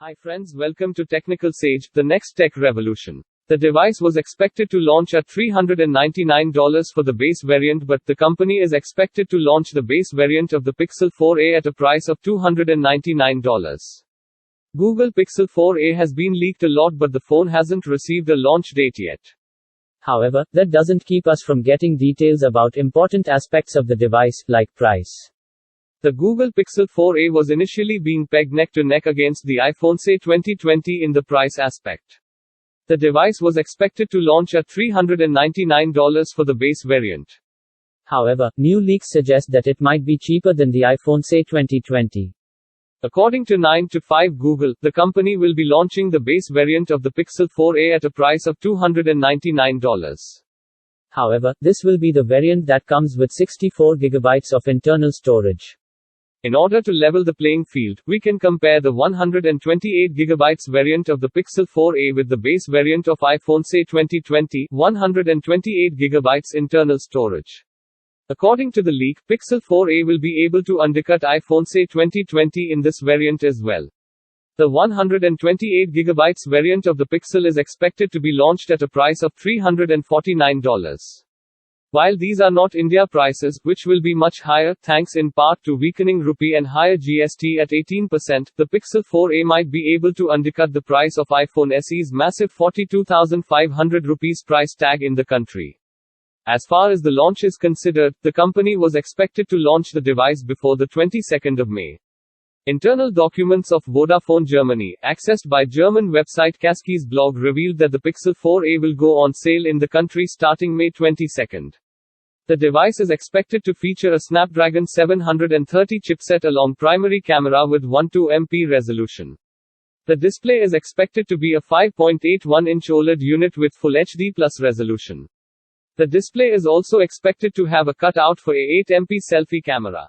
Hi friends, welcome to Technical Sage, the next tech revolution. The device was expected to launch at $399 for the base variant, but the company is expected to launch the base variant of the Pixel 4a at a price of $299. Google Pixel 4a has been leaked a lot, but the phone hasn't received a launch date yet. However, that doesn't keep us from getting details about important aspects of the device, like price. The Google Pixel 4a was initially being pegged neck to neck against the iPhone 2020 in the price aspect. The device was expected to launch at $399 for the base variant. However, new leaks suggest that it might be cheaper than the iPhone 2020. According to 9 to 5 Google, the company will be launching the base variant of the Pixel 4a at a price of $299. However, this will be the variant that comes with 64 GB of internal storage. In order to level the playing field, we can compare the 128 GB variant of the Pixel 4a with the base variant of iPhone 2020, 128 GB internal storage. According to the leak, Pixel 4a will be able to undercut iPhone 2020 in this variant as well. The 128 GB variant of the Pixel is expected to be launched at a price of $349. While these are not India prices, which will be much higher, thanks in part to weakening rupee and higher GST at 18%, the Pixel 4a might be able to undercut the price of iPhone SE's massive 42,500 rupees price tag in the country. As far as the launch is considered, the company was expected to launch the device before the 22nd of May. Internal documents of Vodafone Germany, accessed by German website Kasky's blog, revealed that the Pixel 4a will go on sale in the country starting May 22. The device is expected to feature a Snapdragon 730 chipset along primary camera with 12MP resolution. The display is expected to be a 5.81-inch OLED unit with Full HD Plus resolution. The display is also expected to have a cutout for a 8MP selfie camera.